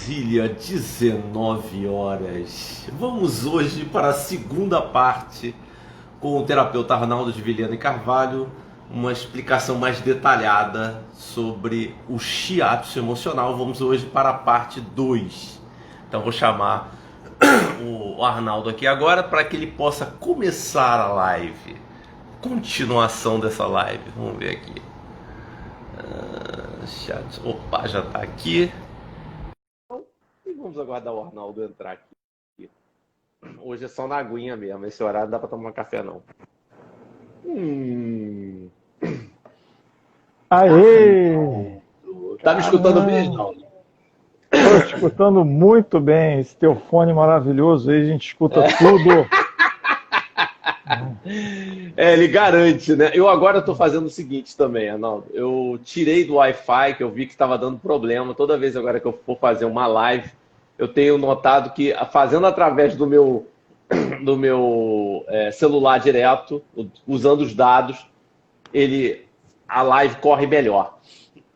Brasília, 19 horas. Vamos hoje para a segunda parte com o terapeuta Arnaldo de Vilhena e Carvalho, uma explicação mais detalhada sobre o shiatsu emocional. Vamos hoje para a parte 2. Então vou chamar o Arnaldo aqui agora para que ele possa começar a live. Continuação dessa live. Vamos ver aqui. Opa, já está aqui. E vamos aguardar o Arnaldo entrar aqui. Hoje é só na aguinha mesmo. Esse horário não dá para tomar café, não. Aê! Tá me escutando bem, Arnaldo? Estou te escutando muito bem. Esse teu fone maravilhoso aí, a gente escuta tudo. Ele garante, né? Eu agora estou fazendo o seguinte também, Arnaldo. Eu tirei do Wi-Fi, que eu vi que estava dando problema. Toda vez agora que eu for fazer uma live, eu tenho notado que fazendo através do meu celular direto, usando os dados, a live corre melhor.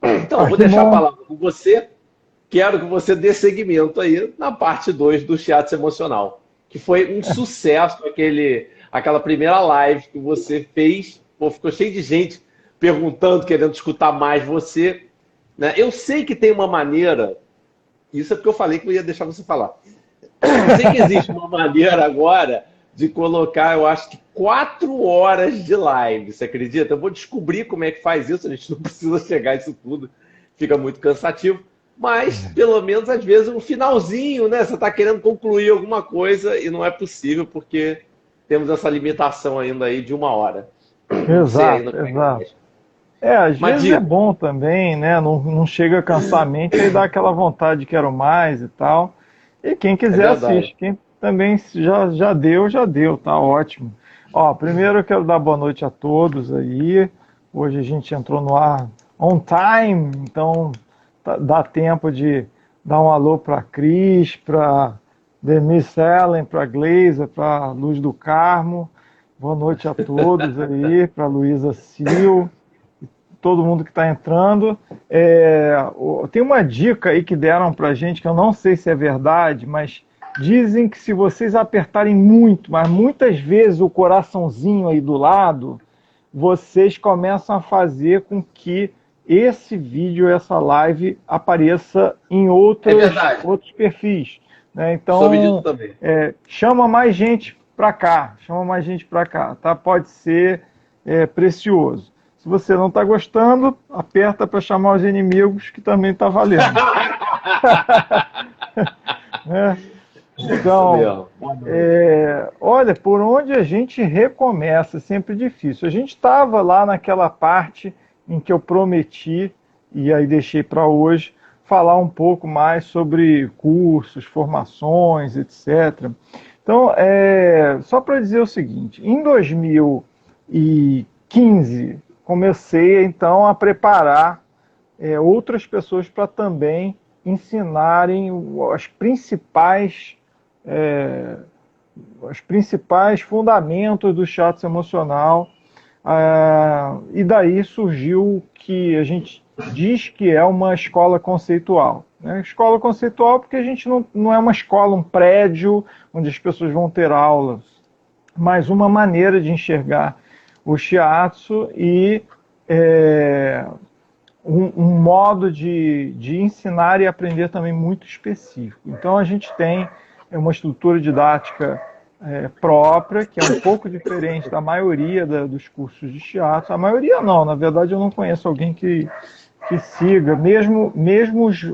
Então, eu vou deixar a palavra com você. Quero que você dê seguimento aí na parte 2 do Shiatsu Emocional, que foi um sucesso, aquela primeira live que você fez. Pô, ficou cheio de gente perguntando, querendo escutar mais você, né? Eu sei que tem uma maneira, isso é porque eu falei que eu ia deixar você falar. Eu sei que existe uma maneira agora de colocar, eu acho que 4 horas de live, você acredita? Eu vou descobrir como é que faz isso, a gente não precisa chegar a isso tudo, fica muito cansativo. Mas, pelo menos, às vezes, um finalzinho, né? Você está querendo concluir alguma coisa e não é possível, porque temos essa limitação ainda aí de 1 hora. Exato, exato. Às vezes é bom também, né? Não chega a cansar a mente, aí dá aquela vontade de quero mais e tal. E quem quiser assiste. Quem também já deu, tá ótimo. Ó, primeiro eu quero dar boa noite a todos aí. Hoje a gente entrou no ar on time, então dá tempo de dar um alô para Cris, para Denise Ellen, para Gleiser, para Luz do Carmo. Boa noite a todos aí, para Luísa Sil, todo mundo que está entrando. Tem uma dica aí que deram para a gente, que eu não sei se é verdade, mas dizem que se vocês apertarem muito, mas muitas vezes o coraçãozinho aí do lado, vocês começam a fazer com que esse vídeo, essa live apareça em outros perfis. Né? Então, chama mais gente para cá, tá? Pode ser precioso. Se você não está gostando, aperta para chamar os inimigos, que também está valendo. Então, olha, por onde a gente recomeça, é sempre difícil. A gente estava lá naquela parte em que eu prometi, e aí deixei para hoje, falar um pouco mais sobre cursos, formações, etc. Então, só para dizer o seguinte, em 2015, comecei então a preparar outras pessoas para também ensinarem os principais fundamentos do shiatsu emocional. E daí surgiu o que a gente diz que é uma escola conceitual. Né? Escola conceitual porque a gente não é uma escola, um prédio onde as pessoas vão ter aulas, mas uma maneira de enxergar o shiatsu e um modo de ensinar e aprender também muito específico. Então a gente tem uma estrutura didática própria, que é um pouco diferente da maioria dos cursos de shiatsu. A maioria não, na verdade eu não conheço alguém que siga, mesmo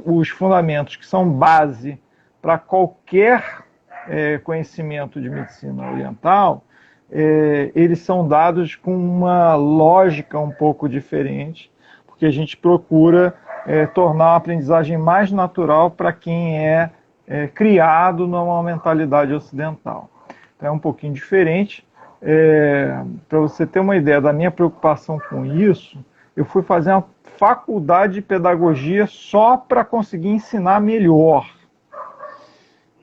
os fundamentos que são base para qualquer conhecimento de medicina oriental, eles são dados com uma lógica um pouco diferente, porque a gente procura tornar a aprendizagem mais natural para quem é criado numa mentalidade ocidental. Então é um pouquinho diferente. Para você ter uma ideia da minha preocupação com isso, eu fui fazer uma faculdade de pedagogia só para conseguir ensinar melhor.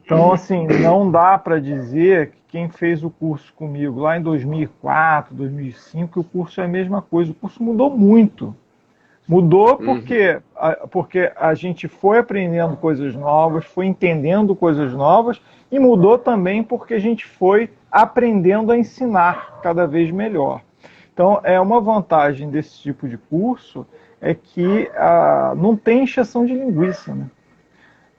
Então, assim, não dá para dizer que quem fez o curso comigo lá em 2004, 2005, que o curso é a mesma coisa. O curso mudou muito. Mudou porque a gente foi aprendendo coisas novas, foi entendendo coisas novas, e mudou também porque a gente foi aprendendo a ensinar cada vez melhor. Então, uma vantagem desse tipo de curso é que não tem encheção de linguiça, né?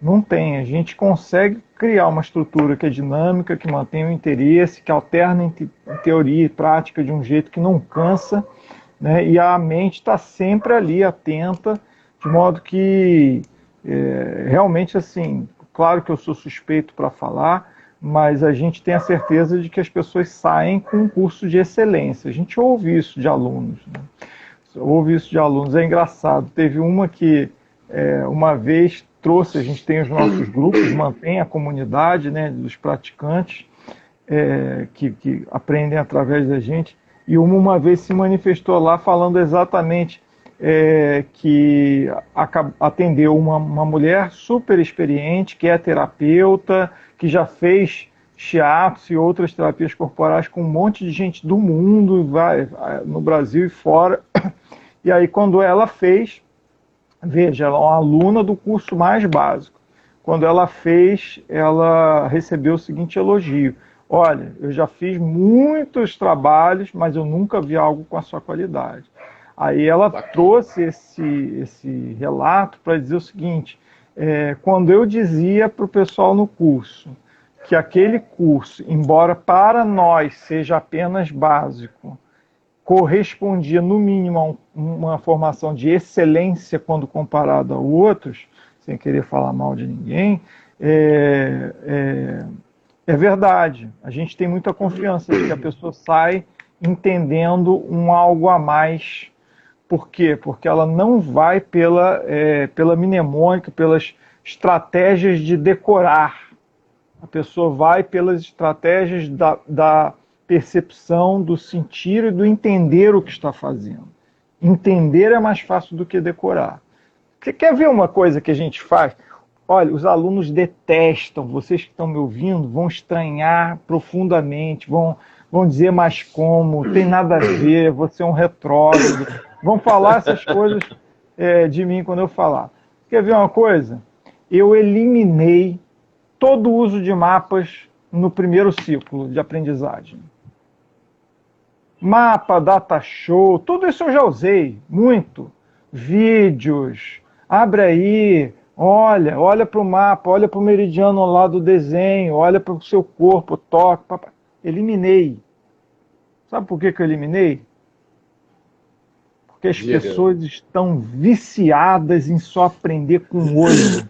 Não tem. A gente consegue criar uma estrutura que é dinâmica, que mantém o interesse, que alterna entre teoria e prática de um jeito que não cansa, né? E a mente está sempre ali, atenta, de modo que, realmente, assim, claro que eu sou suspeito para falar, mas a gente tem a certeza de que as pessoas saem com um curso de excelência. A gente ouve isso de alunos, né? Ouve isso de alunos. É engraçado. Teve uma que, uma vez, trouxe, a gente tem os nossos grupos, mantém a comunidade, né, dos praticantes, que aprendem através da gente, e uma vez se manifestou lá falando exatamente que atendeu uma mulher super experiente, que é terapeuta, que já fez shiatsu e outras terapias corporais com um monte de gente do mundo, no Brasil e fora. E aí, quando ela fez, veja, ela é uma aluna do curso mais básico. Quando ela fez, ela recebeu o seguinte elogio: olha, eu já fiz muitos trabalhos, mas eu nunca vi algo com a sua qualidade. Aí ela trouxe esse relato para dizer o seguinte: quando eu dizia para o pessoal no curso que aquele curso, embora para nós seja apenas básico, correspondia no mínimo a uma formação de excelência quando comparado a outros, sem querer falar mal de ninguém, é verdade. A gente tem muita confiança de que a pessoa sai entendendo algo a mais. Por quê? Porque ela não vai pela mnemônica, pelas estratégias de decorar. A pessoa vai pelas estratégias da percepção, do sentir e do entender o que está fazendo. Entender é mais fácil do que decorar. Você quer ver uma coisa que a gente faz? Olha, os alunos detestam, vocês que estão me ouvindo vão estranhar profundamente, vão dizer, mas como, tem nada a ver, você é um retrógrado, vão falar essas coisas de mim quando eu falar. Quer ver uma coisa? Eu eliminei todo o uso de mapas no primeiro ciclo de aprendizagem. Mapa, data show, tudo isso eu já usei, muito. Vídeos, abre aí, olha para o mapa, olha para o meridiano lá do desenho, olha para o seu corpo, toque, papai. Eliminei. Sabe por que eu eliminei? Porque as pessoas estão viciadas em só aprender com o olho.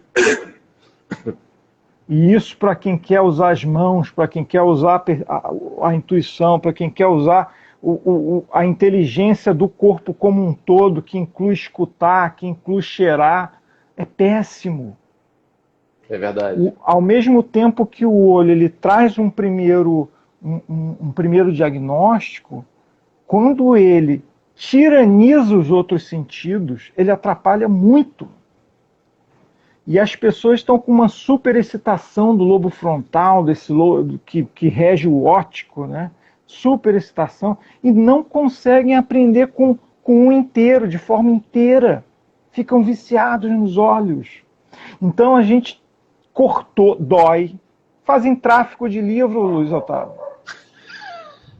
E isso para quem quer usar as mãos, para quem quer usar a intuição, para quem quer usar a inteligência do corpo como um todo, que inclui escutar, que inclui cheirar, é péssimo. É verdade. Ao mesmo tempo que o olho ele traz um primeiro diagnóstico, quando ele tiraniza os outros sentidos, ele atrapalha muito. E as pessoas estão com uma superexcitação do lobo frontal, desse lobo que rege o óptico, né? Superexcitação, e não conseguem aprender com um inteiro, de forma inteira. Ficam viciados nos olhos. Então a gente cortou, dói. Fazem tráfico de livro, Luiz Otávio.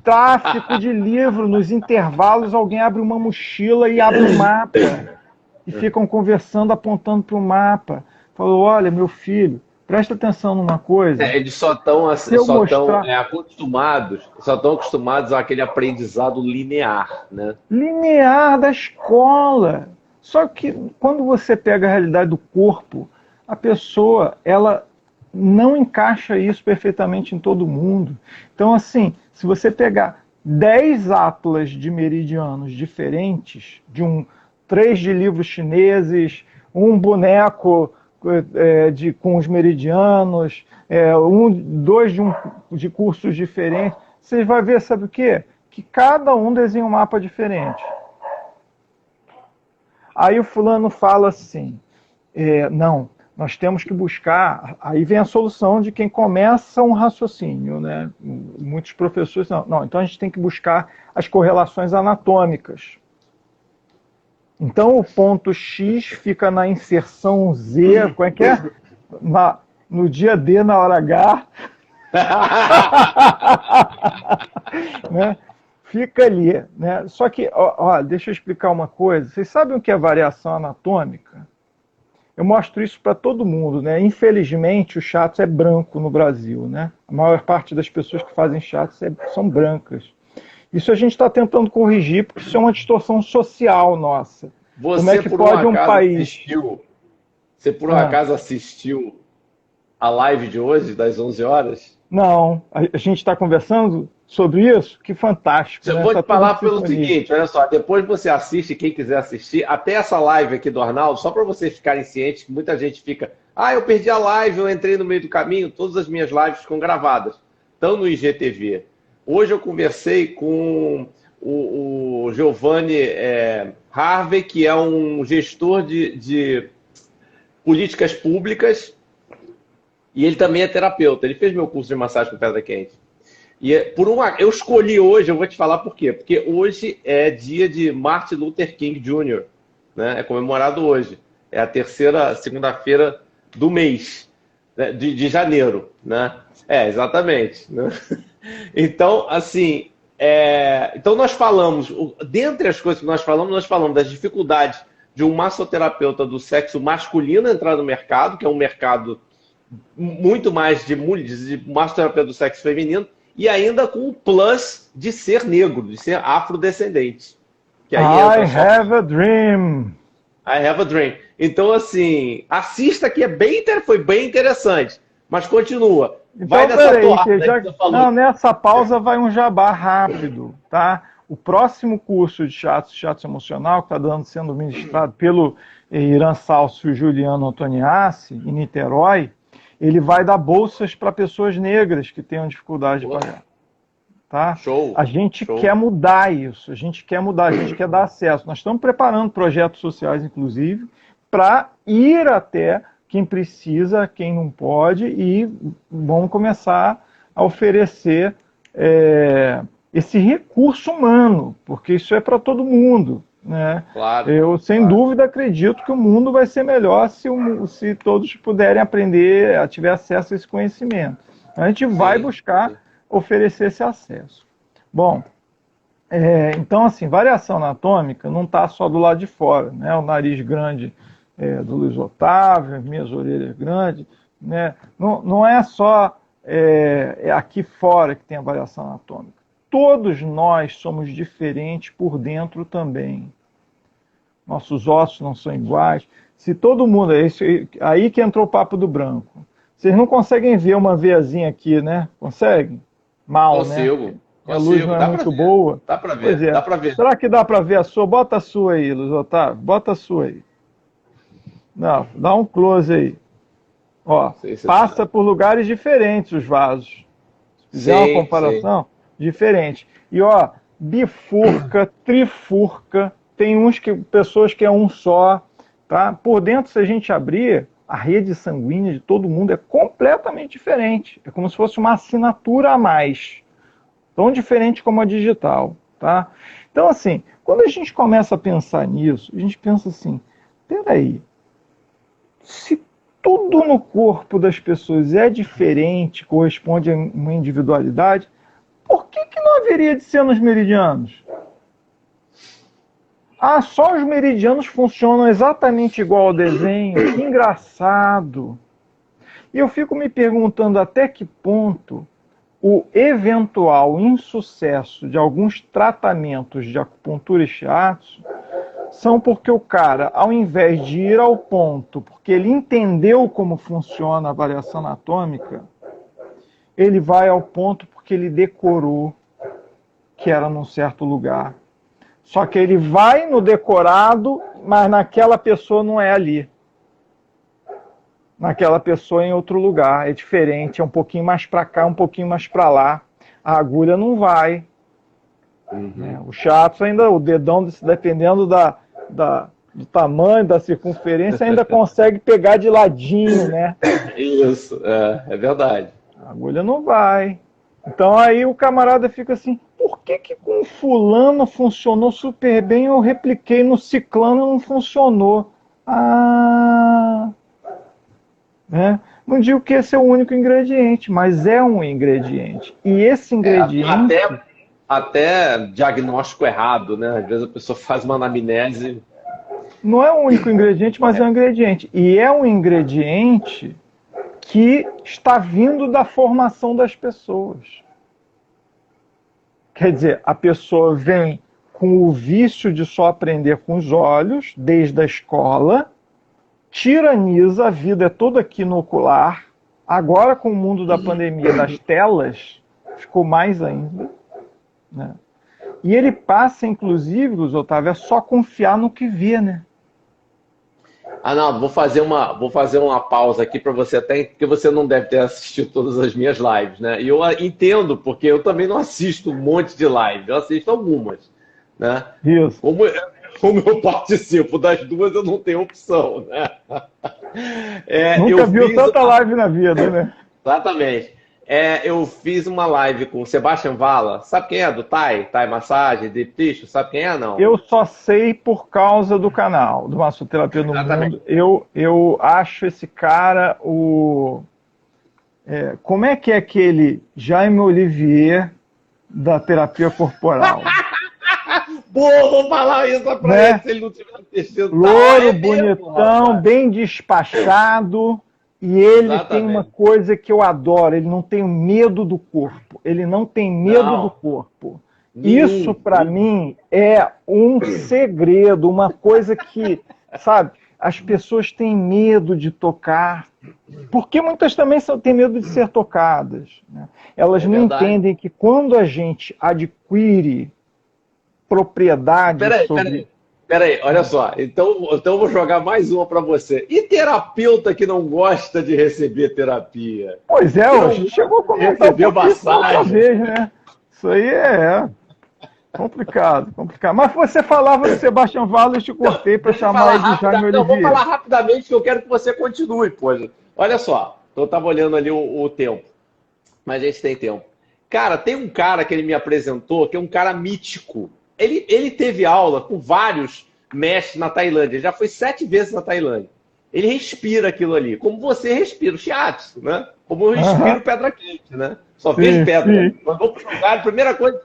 Tráfico de livro, nos intervalos alguém abre uma mochila e abre um mapa. E ficam conversando, apontando para o mapa. Falou, olha, meu filho, presta atenção numa coisa. Eles só estão acostumados àquele aprendizado linear, né? Linear da escola. Só que quando você pega a realidade do corpo, a pessoa, ela não encaixa isso perfeitamente em todo mundo. Então, assim, se você pegar 10 atlas de meridianos diferentes, 3 de livros chineses, um boneco com os meridianos, 2 de cursos diferentes, você vai ver, sabe o quê? Que cada um desenha um mapa diferente. Aí o fulano fala assim, não, nós temos que buscar, aí vem a solução de quem começa um raciocínio, né? Muitos professores, não, então a gente tem que buscar as correlações anatômicas. Então o ponto X fica na inserção Z, como é que é? No dia D, na hora H. Né? Fica ali. Né? Só que, deixa eu explicar uma coisa. Vocês sabem o que é variação anatômica? Eu mostro isso para todo mundo. Né? Infelizmente, o shiatsu é branco no Brasil. Né? A maior parte das pessoas que fazem shiatsu são brancas. Isso a gente está tentando corrigir, porque isso é uma distorção social nossa. Como é que pode um país... Você por um acaso assistiu a live de hoje, das 11 horas? Não. A gente está conversando sobre isso? Que fantástico. Eu vou te falar pelo seguinte, olha só, depois você assiste, quem quiser assistir, até essa live aqui do Arnaldo, só para vocês ficarem cientes, que muita gente fica, eu perdi a live, eu entrei no meio do caminho, todas as minhas lives ficam gravadas, estão no IGTV. Hoje eu conversei com o Giovanni Harvey, que é um gestor de políticas públicas, e ele também é terapeuta. Ele fez meu curso de massagem com pedra quente. E eu escolhi hoje, eu vou te falar por quê. Porque hoje é dia de Martin Luther King Jr., né? É comemorado hoje. É a terceira segunda-feira do mês, né? de janeiro, né? Exatamente. Né? Então, assim, então nós falamos, dentre as coisas que nós falamos das dificuldades de um massoterapeuta do sexo masculino entrar no mercado, que é um mercado muito mais de massoterapeuta do sexo feminino, e ainda com o plus de ser negro, de ser afrodescendente. Que aí I have a dream. I have a dream. Então, assim, assista que foi bem interessante, mas continua. Então, vai nessa Não, nessa pausa vai um jabá rápido, tá? O próximo curso de shiatsu emocional, que está sendo ministrado pelo Irã Salso e Juliano Antoniassi, em Niterói, ele vai dar bolsas para pessoas negras que tenham dificuldade de pagar. Tá? Show. A gente quer mudar isso, a gente quer dar acesso. Nós estamos preparando projetos sociais, inclusive, para ir até quem precisa, quem não pode, e vamos começar a oferecer esse recurso humano, porque isso é para todo mundo. Né? Claro, eu, sem dúvida, acredito que o mundo vai ser melhor se todos puderem aprender, tiver acesso a esse conhecimento. A gente vai buscar oferecer esse acesso. Bom, então, assim, variação anatômica não está só do lado de fora, né? O nariz grande do Luiz Otávio, as minhas orelhas grandes, né? Não é só aqui fora que tem a variação anatômica. Todos nós somos diferentes por dentro também. Nossos ossos não são iguais. Se todo mundo... aí que entrou o papo do branco. Vocês não conseguem ver uma veiazinha aqui, né? Conseguem? Mal, Consigo. Né? A luz não é muito boa. Dá para ver, dá para ver. Será que dá para ver a sua? Bota a sua aí, Luiz Otávio. Bota a sua aí. Não, dá um close aí. Ó, passa por lugares diferentes os vasos. Se fizer uma comparação... diferente. E ó, bifurca, trifurca, tem pessoas que é um só, tá? Por dentro, se a gente abrir, a rede sanguínea de todo mundo é completamente diferente. É como se fosse uma assinatura a mais. Tão diferente como a digital, tá? Então, assim, quando a gente começa a pensar nisso, a gente pensa assim, peraí, se tudo no corpo das pessoas é diferente, corresponde a uma individualidade, por que não haveria de ser nos meridianos? Só os meridianos funcionam exatamente igual ao desenho. Que engraçado. E eu fico me perguntando até que ponto o eventual insucesso de alguns tratamentos de acupuntura e shiatsu são porque o cara, ao invés de ir ao ponto, porque ele entendeu como funciona a variação anatômica, ele vai ao ponto porque ele decorou que era num certo lugar. Só que ele vai no decorado, mas naquela pessoa não é ali. Naquela pessoa é em outro lugar, é diferente, é um pouquinho mais para cá, um pouquinho mais para lá. A agulha não vai. O shiatsu ainda, o dedão, dependendo do tamanho, da circunferência, ainda consegue pegar de ladinho, né? Isso, é verdade. A agulha não vai. Então aí o camarada fica assim, por que que com fulano funcionou super bem, eu repliquei no ciclano e não funcionou? Né? Não digo que esse é o único ingrediente, mas é um ingrediente. E esse ingrediente... Até diagnóstico errado, né? Às vezes a pessoa faz uma anamnese... Não é o único ingrediente, mas é um ingrediente. E é um ingrediente que está vindo da formação das pessoas. Quer dizer, a pessoa vem com o vício de só aprender com os olhos, desde a escola, tiraniza, a vida é toda aqui no ocular. Agora, com o mundo da pandemia das telas, ficou mais ainda. Né? E ele passa, inclusive, Luiz Otávio, a só confiar no que vê, né? Não, vou fazer uma pausa aqui para você, até porque você não deve ter assistido todas as minhas lives, né? E eu entendo, porque eu também não assisto um monte de lives, eu assisto algumas, né? Isso. Como eu participo das duas, eu não tenho opção, né? Nunca viu tanta live na vida, né? Exatamente. Eu fiz uma live com o Sebastian Valla. Sabe quem é? Do Thai Massagem, Deep Tissue? Sabe quem é, não? Eu só sei por causa do canal, do Massoterapia no Mundo. Eu acho esse cara como é que é aquele Jaime Olivier da terapia corporal? Boa, vou falar isso pra ele, se ele não tiver assistido. Louro, bonitão, bem despachado. E ele tem uma coisa que eu adoro, ele não tem medo do corpo. Ele não tem medo do corpo. Isso, para mim, é um segredo, uma coisa que, sabe, as pessoas têm medo de tocar, porque muitas também têm medo de ser tocadas. Né? Elas não entendem que quando a gente adquire propriedade sobre... Peraí, olha só. Então eu vou jogar mais uma para você. E terapeuta que não gosta de receber terapia? Pois é, a gente chegou a comentar outra vez, né? Isso aí é complicado. Mas você falava do Sebastian Valla, eu te cortei para chamar ele de Jaime Olivier. Eu vou falar rapidamente que eu quero que você continue, pois. Olha só, eu estava olhando ali o tempo, mas a gente tem tempo. Cara, tem um cara que ele me apresentou, que é um cara mítico. Ele teve aula com vários mestres na Tailândia. Ele já foi 7 vezes na Tailândia. Ele respira aquilo ali, como você respira o shiatsu, né? Como eu respiro pedra quente, né? Só vejo pedra. Quando vou pro lugar, a primeira coisa,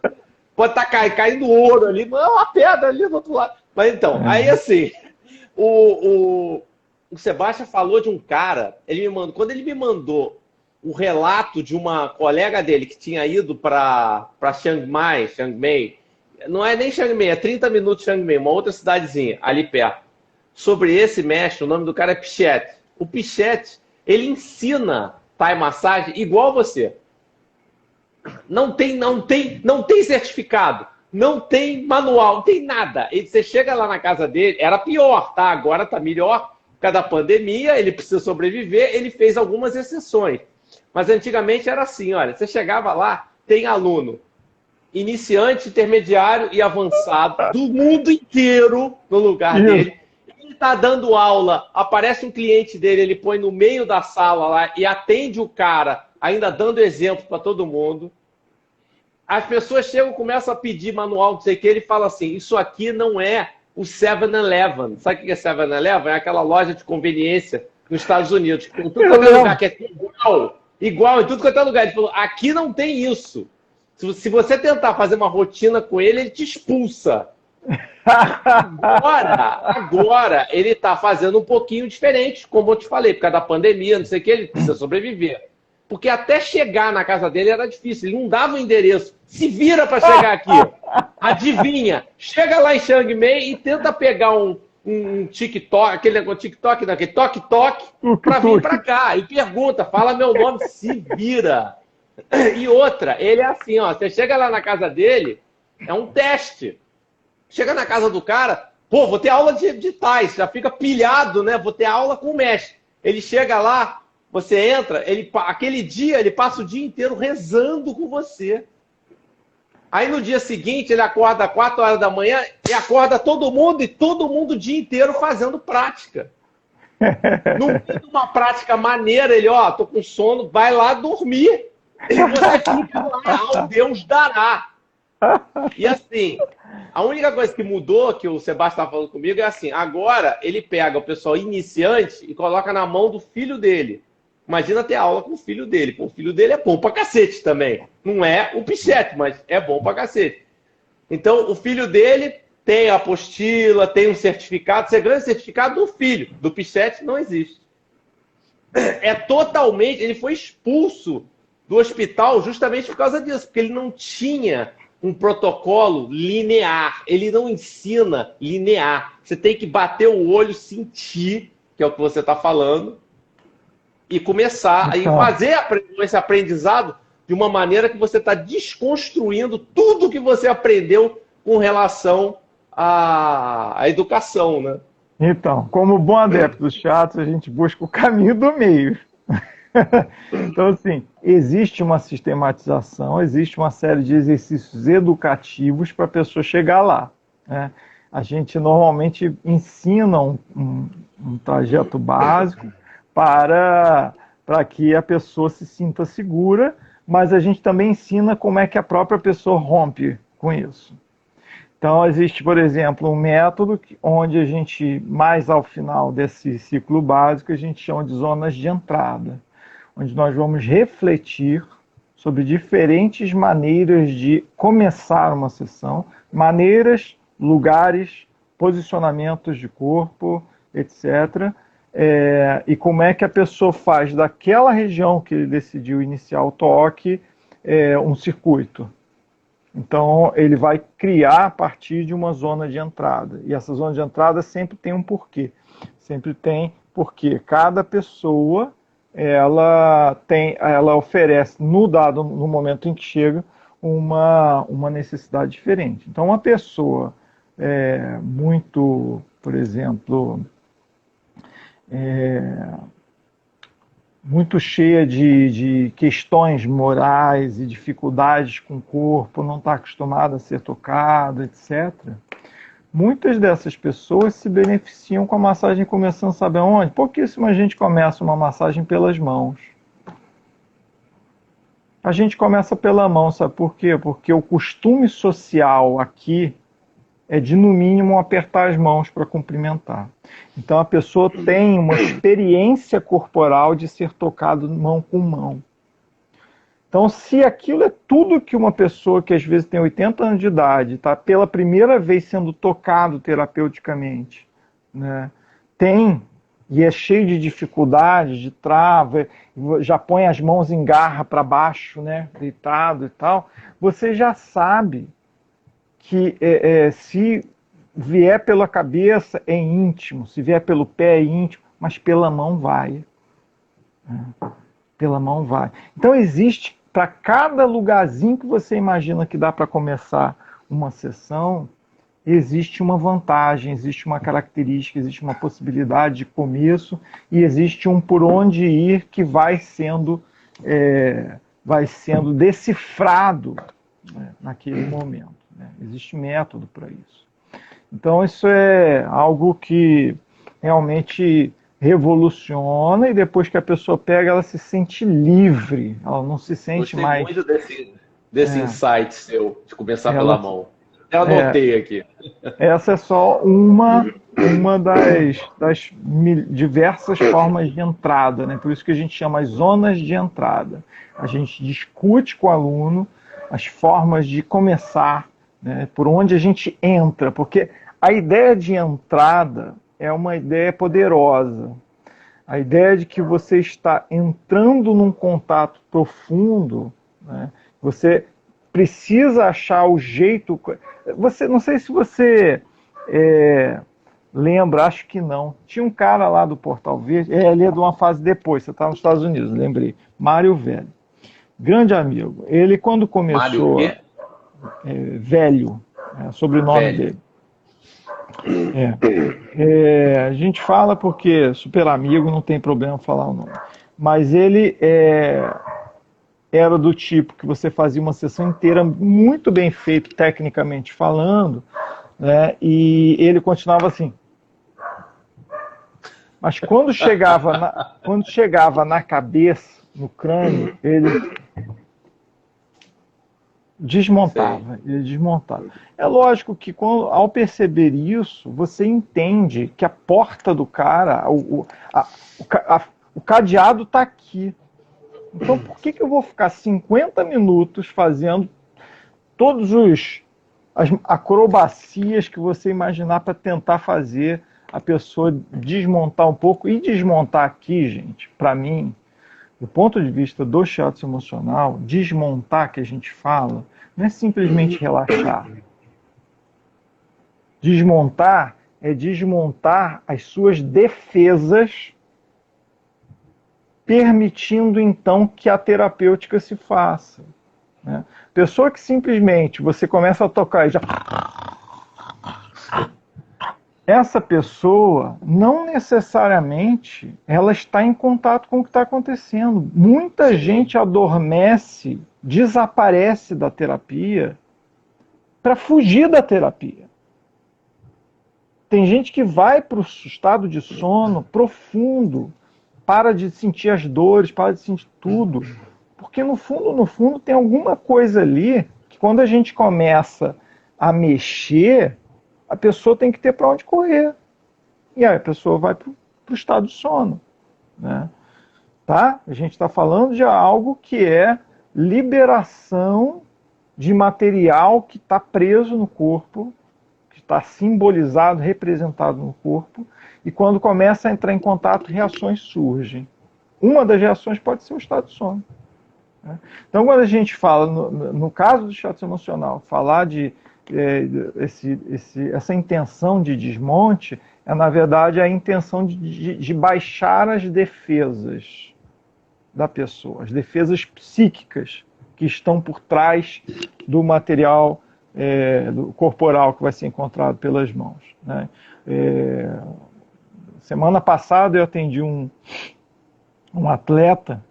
pode estar caindo ouro ali, não, uma pedra ali do outro lado. Mas então, aí assim, o Sebastião falou de um cara, quando ele me mandou o relato de uma colega dele que tinha ido para Chiang Mai, não é nem Chiang Mai, é 30 minutos de Chiang Mai, uma outra cidadezinha ali perto. Sobre esse mestre, o nome do cara é Pichette. O Pichette, ele ensina Thai massagem igual você. Não tem certificado, não tem manual, não tem nada. Você chega lá na casa dele, era pior, tá? Agora tá melhor, por causa da pandemia, ele precisa sobreviver, ele fez algumas exceções. Mas antigamente era assim, olha, você chegava lá, tem aluno iniciante, intermediário e avançado do mundo inteiro no lugar dele. Ele está dando aula, aparece um cliente dele, ele põe no meio da sala lá e atende o cara, ainda dando exemplo para todo mundo. As pessoas chegam, começam a pedir manual, não sei o que, ele fala assim, isso aqui não é o 7-Eleven. Sabe o que é 7-Eleven? É aquela loja de conveniência nos Estados Unidos. Tem tudo quanto é lugar que é igual em tudo quanto é lugar. Ele falou, aqui não tem isso. Se você tentar fazer uma rotina com ele, ele te expulsa. Agora ele está fazendo um pouquinho diferente, como eu te falei, por causa da pandemia, não sei o que, ele precisa sobreviver. Porque até chegar na casa dele era difícil, ele não dava o endereço. Se vira para chegar aqui. Adivinha? Chega lá em Chiang Mai e tenta pegar um TikTok, aquele negócio TikTok, não, aquele toque-toque, para vir para cá. E pergunta, fala meu nome, se vira. E outra, ele é assim, ó, você chega lá na casa dele, é um teste. Chega na casa do cara, pô, vou ter aula de Thai, já fica pilhado, né? Vou ter aula com o mestre. Ele chega lá, você entra, aquele dia ele passa o dia inteiro rezando com você. Aí no dia seguinte ele acorda às 4 horas da manhã e acorda todo mundo e todo mundo o dia inteiro fazendo prática. No meio de uma prática maneira, ele, ó, tô com sono, vai lá dormir. E você fica lá, ao Deus dará. E assim, a única coisa que mudou, que o Sebastião estava falando comigo, é assim, agora ele pega o pessoal iniciante e coloca na mão do filho dele. Imagina ter aula com o filho dele. Pô, o filho dele é bom pra cacete também. Não é o Pichete, mas é bom pra cacete. Então, o filho dele tem a apostila, tem um certificado. Você ganha o certificado do filho. Do Pichete não existe. É totalmente... Ele foi expulso do hospital justamente por causa disso, porque ele não tinha um protocolo linear. Ele não ensina linear. Você tem que bater o olho, sentir, que é o que você está falando, e começar a fazer esse aprendizado de uma maneira que você está desconstruindo tudo que você aprendeu com relação à educação, né? Então, como bom adepto dos teatros, a gente busca o caminho do meio. Então, assim, existe uma sistematização, existe uma série de exercícios educativos para a pessoa chegar lá, né? A gente normalmente ensina um trajeto básico para que a pessoa se sinta segura, mas a gente também ensina como é que a própria pessoa rompe com isso. Então, existe, por exemplo, um método onde a gente, mais ao final desse ciclo básico, a gente chama de zonas de entrada, onde nós vamos refletir sobre diferentes maneiras de começar uma sessão, maneiras, lugares, posicionamentos de corpo, etc., e como é que a pessoa faz daquela região que ele decidiu iniciar o toque um circuito. Então, ele vai criar a partir de uma zona de entrada. E essa zona de entrada sempre tem um porquê. Sempre tem porque cada pessoa ela oferece, no momento em que chega, uma necessidade diferente. Então, uma pessoa muito, por exemplo, muito cheia de questões morais e dificuldades com o corpo, não está acostumada a ser tocada, etc. Muitas dessas pessoas se beneficiam com a massagem começando, sabe aonde? Pouquíssima gente começa uma massagem pelas mãos. A gente começa pela mão, sabe por quê? Porque o costume social aqui é de, no mínimo, apertar as mãos para cumprimentar. Então, a pessoa tem uma experiência corporal de ser tocado mão com mão. Então, se aquilo é tudo que uma pessoa que às vezes tem 80 anos de idade, está pela primeira vez sendo tocado terapeuticamente, né, tem, e é cheio de dificuldades, de trava, já põe as mãos em garra para baixo, né, deitado e tal, você já sabe que se vier pela cabeça é íntimo, se vier pelo pé é íntimo, mas pela mão vai. Pela mão vai. Então existe, para cada lugarzinho que você imagina que dá para começar uma sessão, existe uma vantagem, existe uma característica, existe uma possibilidade de começo e existe um por onde ir que vai sendo decifrado, né, naquele momento. Existe método para isso. Então, isso é algo que realmente revoluciona e depois que a pessoa pega, ela se sente livre. Ela não se sente mais... Gostei muito desse insight seu, de começar pela mão. Eu anotei aqui. Essa é só uma das diversas formas de entrada, né? Por isso que a gente chama as zonas de entrada. A gente discute com o aluno as formas de começar, né, por onde a gente entra, porque a ideia de entrada é uma ideia poderosa. A ideia de que você está entrando num contato profundo, né, você precisa achar o jeito... não sei se você lembra, acho que não. Tinha um cara lá do Portal Verde, ele é de uma fase depois, você está nos Estados Unidos, lembrei. Mário Velho. Grande amigo. Ele, quando começou... Velho, sobrenome dele. A gente fala porque super amigo, não tem problema falar o nome. Mas ele era do tipo que você fazia uma sessão inteira muito bem feito, tecnicamente falando, né, e ele continuava assim. Mas quando chegava na cabeça, no crânio, ele... Desmontava, ele desmontava. É lógico que ao perceber isso, você entende que a porta do cara, o cadeado está aqui. Então por que eu vou ficar 50 minutos fazendo todas as acrobacias que você imaginar para tentar fazer a pessoa desmontar um pouco? E desmontar aqui, gente, para mim, do ponto de vista do shiatsu emocional, desmontar que a gente fala, não é simplesmente relaxar. Desmontar é desmontar as suas defesas, permitindo então que a terapêutica se faça. Né? Pessoa que simplesmente você começa a tocar e já... Essa pessoa, não necessariamente, ela está em contato com o que está acontecendo. Muita gente adormece, desaparece da terapia para fugir da terapia. Tem gente que vai para o estado de sono profundo, para de sentir as dores, para de sentir tudo. Porque no fundo, tem alguma coisa ali que quando a gente começa a mexer, a pessoa tem que ter para onde correr. E aí a pessoa vai para o estado de sono. Né? Tá? A gente está falando de algo que é liberação de material que está preso no corpo, que está simbolizado, representado no corpo, e quando começa a entrar em contato, reações surgem. Uma das reações pode ser o estado de sono. Né? Então, quando a gente fala, no caso do shiatsu emocional, falar de essa intenção de desmonte é, na verdade, a intenção de baixar as defesas da pessoa, as defesas psíquicas que estão por trás do material do corporal que vai ser encontrado pelas mãos. Né? Semana passada eu atendi um atleta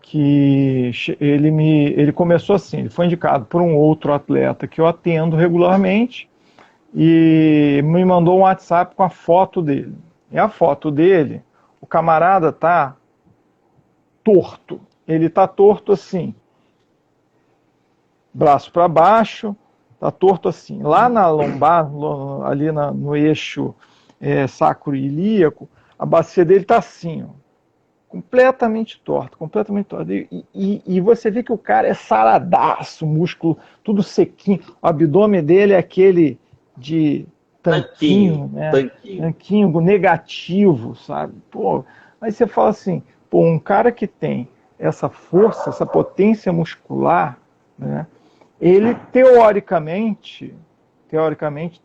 que ele começou assim, ele foi indicado por um outro atleta que eu atendo regularmente e me mandou um WhatsApp com a foto dele. E a foto dele, o camarada tá torto. Ele tá torto assim, braço para baixo, tá torto assim. Lá na lombar, ali no eixo sacro-ilíaco, a bacia dele tá assim, ó. Completamente torto, completamente torto. E você vê que o cara é saradaço, músculo, tudo sequinho. O abdômen dele é aquele de tanquinho, né? Tanquinho negativo, sabe? Pô, aí você fala assim, pô, um cara que tem essa força, essa potência muscular, né? Ele teoricamente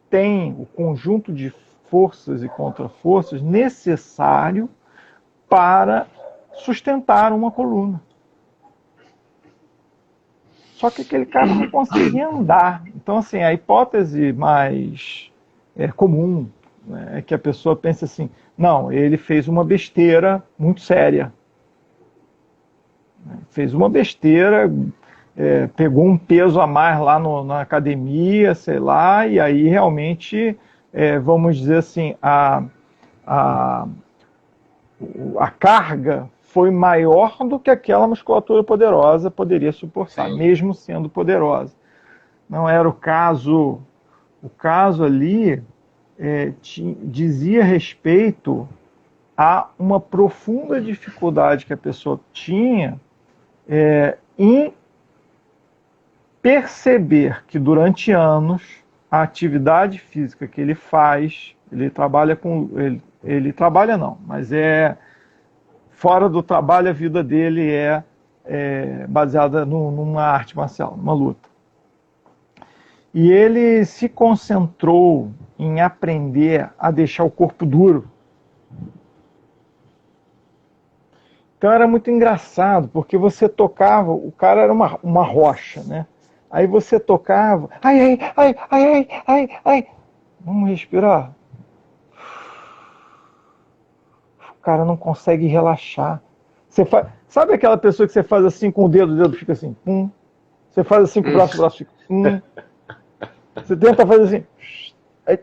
tem o conjunto de forças e contraforças necessário para sustentar uma coluna. Só que aquele cara não conseguia andar. Então, assim, a hipótese mais comum, né, é que a pessoa pense assim, não, ele fez uma besteira muito séria. Fez uma besteira, pegou um peso a mais lá na academia, sei lá, e aí realmente, vamos dizer assim, a carga foi maior do que aquela musculatura poderosa poderia suportar, sim, mesmo sendo poderosa. Não era o caso. O caso ali dizia respeito a uma profunda dificuldade que a pessoa tinha em perceber que durante anos a atividade física que ele faz, ele trabalha não, mas fora do trabalho, a vida dele é baseada numa arte marcial, numa luta. E ele se concentrou em aprender a deixar o corpo duro. Então era muito engraçado, porque você tocava, o cara era uma rocha, né? Aí você tocava, ai, vamos respirar. O cara não consegue relaxar. Sabe aquela pessoa que você faz assim com o dedo fica assim, pum. Você faz assim com o braço fica, pum. Você tenta fazer assim, aí,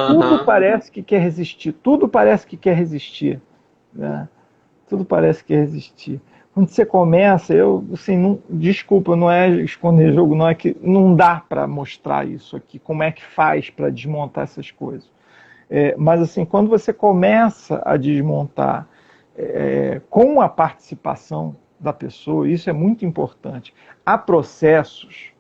tudo parece que quer resistir, tudo parece que quer resistir, né? Tudo parece que quer resistir. quando você começa, eu, assim, não, desculpa, não é esconder jogo, não é que não dá para mostrar isso aqui, como é que faz para desmontar essas coisas. Mas, assim, quando você começa a desmontar com a participação da pessoa, isso é muito importante. Há processos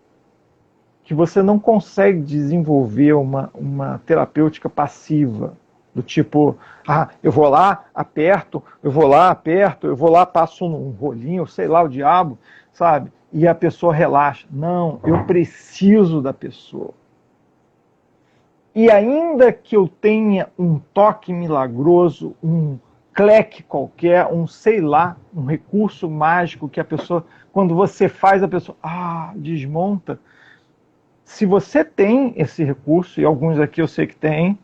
que você não consegue desenvolver uma terapêutica passiva, do tipo, eu vou lá, aperto, eu vou lá, aperto, eu vou lá, passo um rolinho, sei lá, o diabo, sabe? E a pessoa relaxa. Não, eu preciso da pessoa. E ainda que eu tenha um toque milagroso, um cleque qualquer, um sei lá, um recurso mágico que a pessoa, quando você faz, a pessoa, desmonta. Se você tem esse recurso, e alguns aqui eu sei que tem,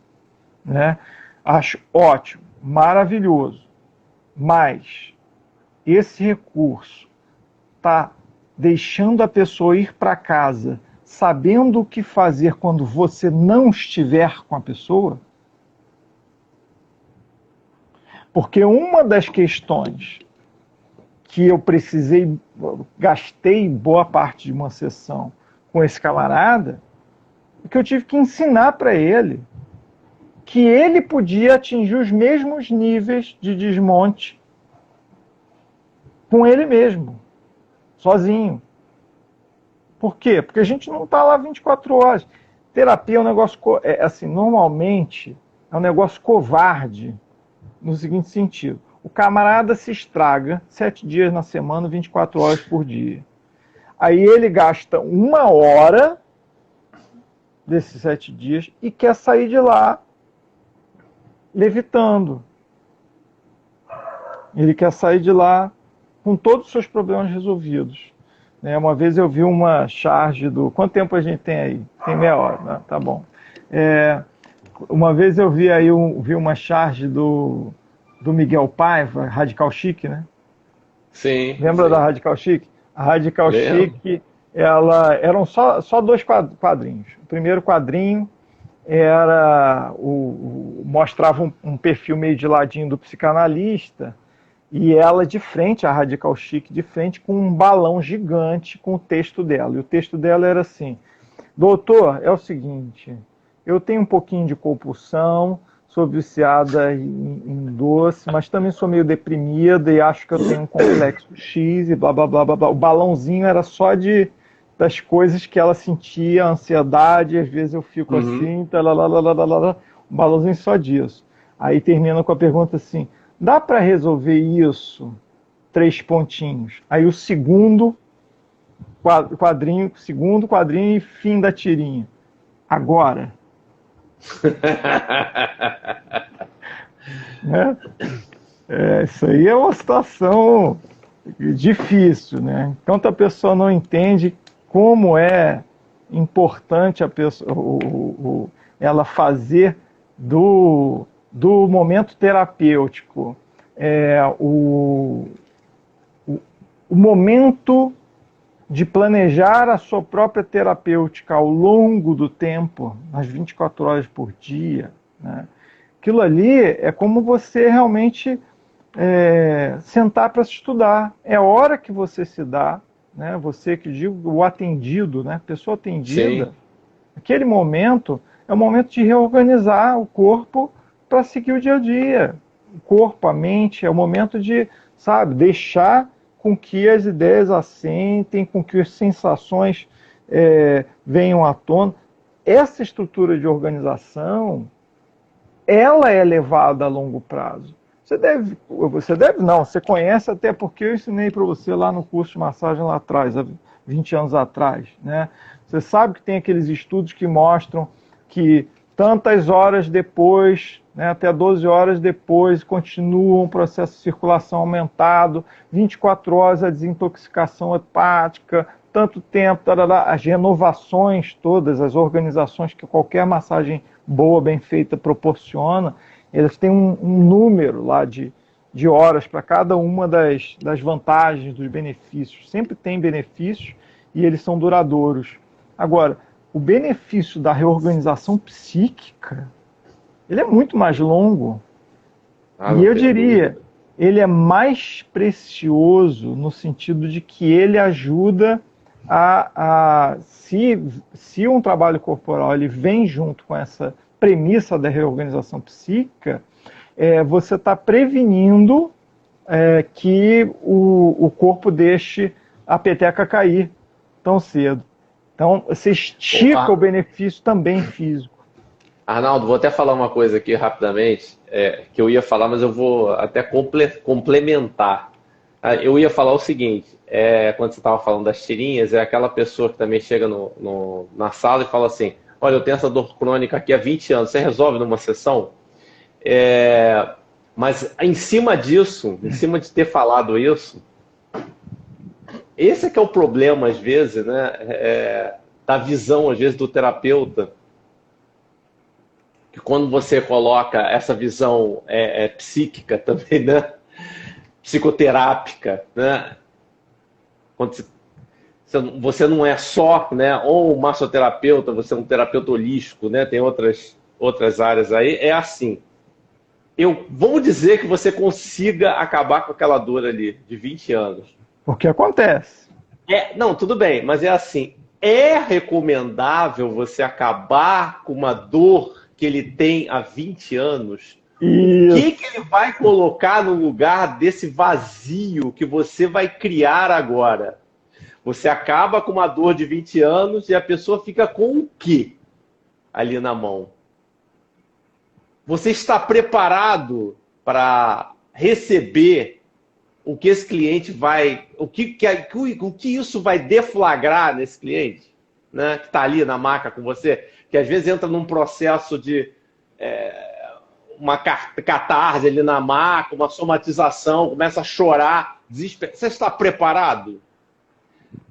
né? Acho ótimo, maravilhoso. Mas esse recurso está deixando a pessoa ir para casa sabendo o que fazer quando você não estiver com a pessoa? Porque uma das questões que eu gastei boa parte de uma sessão com esse camarada, é que eu tive que ensinar para ele que ele podia atingir os mesmos níveis de desmonte com ele mesmo, sozinho. Por quê? Porque a gente não está lá 24 horas. Terapia é um negócio, assim, normalmente é um negócio covarde, no seguinte sentido. O camarada se estraga 7 dias na semana, 24 horas por dia. Aí ele gasta 1 hora desses 7 dias e quer sair de lá levitando. Ele quer sair de lá com todos os seus problemas resolvidos. Uma vez eu vi uma charge do... Quanto tempo a gente tem aí? Tem meia hora, né? Tá bom. Uma vez eu vi aí vi uma charge do Miguel Paiva, Radical Chic, né? Sim. Lembra da Radical Chic? A Radical Chic, eram só 2 quadrinhos. O primeiro quadrinho era mostrava um perfil meio de ladinho do psicanalista, e ela de frente, a Radical Chic, de frente com um balão gigante com o texto dela. E o texto dela era assim: doutor, é o seguinte, eu tenho um pouquinho de compulsão, sou viciada em doce, mas também sou meio deprimida e acho que eu tenho um complexo X e blá, blá, blá, blá, blá. O balãozinho era só das coisas que ela sentia, ansiedade, às vezes eu fico assim, um balãozinho só disso. Aí termina com a pergunta assim: dá para resolver isso? 3 pontinhos. Aí o segundo quadrinho e fim da tirinha. Agora. Né? Isso aí é uma situação difícil, né? Enquanto a pessoa não entende como é importante a pessoa, ela fazer do momento terapêutico o momento de planejar a sua própria terapêutica ao longo do tempo, nas 24 horas por dia, né? Aquilo ali é como você realmente sentar para se estudar. É hora que você se dá, né? Você que digo, o atendido, né? Pessoa atendida, sim, aquele momento é o momento de reorganizar o corpo para seguir o dia a dia. O corpo, a mente, é o momento de, sabe, deixar com que as ideias assentem, com que as sensações venham à tona. Essa estrutura de organização, ela é levada a longo prazo. Você conhece, até porque eu ensinei para você lá no curso de massagem lá atrás, há 20 anos atrás, né? Você sabe que tem aqueles estudos que mostram que tantas horas depois, né, até 12 horas depois, continua um processo de circulação aumentado, 24 horas a desintoxicação hepática, tanto tempo, as renovações todas, as organizações que qualquer massagem boa, bem feita, proporciona, eles têm um número lá de horas para cada uma das vantagens, dos benefícios. Sempre tem benefícios e eles são duradouros. Agora, o benefício da reorganização psíquica, ele é muito mais longo. E eu diria, ele é mais precioso no sentido de que ele ajuda se um trabalho corporal ele vem junto com essa premissa da reorganização psíquica, você está prevenindo que o corpo deixe a peteca cair tão cedo. Então, você estica o benefício também físico. Arnaldo, vou até falar uma coisa aqui rapidamente, que eu ia falar, mas eu vou até complementar. Eu ia falar o seguinte, quando você estava falando das tirinhas, é aquela pessoa que também chega na sala e fala assim, olha, eu tenho essa dor crônica aqui há 20 anos, você resolve numa sessão? Mas em cima disso, em cima de ter falado isso, esse é que é o problema, às vezes, né, da visão, às vezes, do terapeuta, que quando você coloca essa visão psíquica também, né, psicoterápica, né, quando você não é só, né, ou um massoterapeuta, você é um terapeuta holístico, né, tem outras áreas aí, é assim. Vamos dizer que você consiga acabar com aquela dor ali de 20 anos. Porque acontece. Não, tudo bem, mas é assim, é recomendável você acabar com uma dor que ele tem há 20 anos? Isso. O que ele vai colocar no lugar desse vazio que você vai criar agora? Você acaba com uma dor de 20 anos e a pessoa fica com o quê ali na mão? Você está preparado para receber o que esse cliente vai... O que isso vai deflagrar nesse cliente, né, que está ali na maca com você, que às vezes entra num processo de uma catarse ali na maca, uma somatização, começa a chorar, desespero. Você está preparado?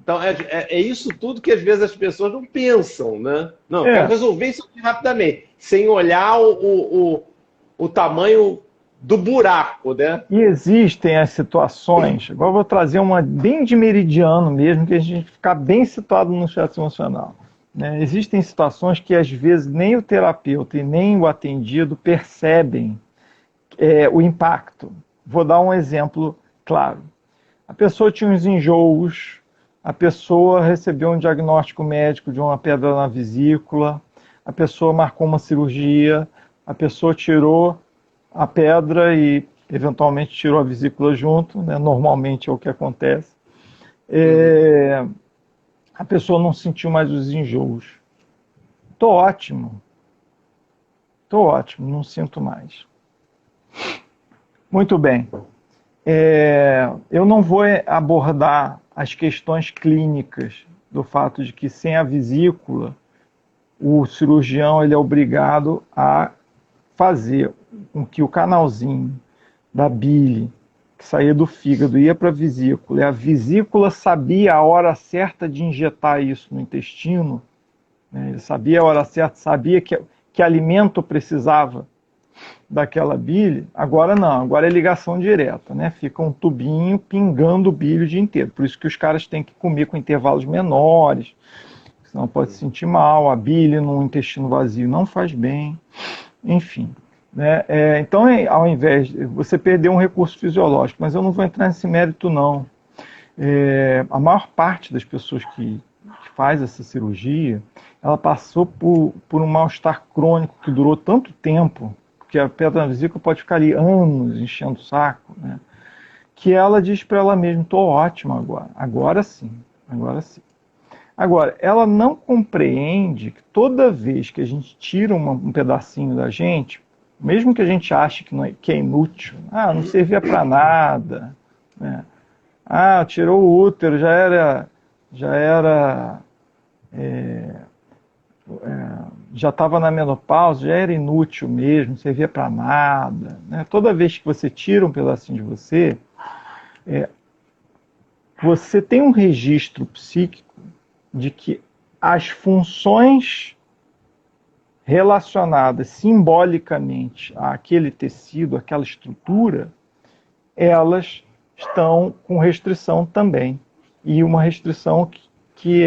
Então, é isso tudo que às vezes as pessoas não pensam, né? Não, eu quero resolver isso aqui rapidamente, sem olhar o tamanho do buraco, né? E existem as situações, agora eu vou trazer uma bem de meridiano mesmo, que a gente ficar bem situado no estresse emocional. Né? Existem situações que às vezes nem o terapeuta e nem o atendido percebem o impacto. Vou dar um exemplo claro. A pessoa tinha uns enjoos, a pessoa recebeu um diagnóstico médico de uma pedra na vesícula, a pessoa marcou uma cirurgia, a pessoa tirou a pedra e eventualmente tirou a vesícula junto, né? Normalmente é o que acontece. A pessoa não sentiu mais os enjoos. Tô ótimo, não sinto mais. Muito bem. Eu não vou abordar as questões clínicas do fato de que sem a vesícula o cirurgião ele é obrigado a fazer com que o canalzinho da bile que saía do fígado ia para a vesícula, e a vesícula sabia a hora certa de injetar isso no intestino, né? Ele sabia a hora certa, sabia que alimento precisava daquela bile. Agora não, agora é ligação direta, né? Fica um tubinho pingando bile o dia inteiro. Por isso que os caras têm que comer com intervalos menores, senão pode se sentir mal. A bile no intestino vazio não faz bem, enfim. Né? Então, ao invés de você perder um recurso fisiológico, mas eu não vou entrar nesse mérito, não. A maior parte das pessoas que faz essa cirurgia, ela passou por um mal-estar crônico que durou tanto tempo, porque a pedra na vesícula pode ficar ali anos enchendo o saco, né? Que ela diz para ela mesma, estou ótima agora sim. Agora, ela não compreende que toda vez que a gente tira um pedacinho da gente, mesmo que a gente ache que é inútil, não servia para nada, né? Tirou o útero, já estava na menopausa, já era inútil mesmo, não servia para nada, né? Toda vez que você tira um pedacinho de você, você tem um registro psíquico de que as funções relacionadas simbolicamente àquele tecido, àquela estrutura, elas estão com restrição também. E uma restrição que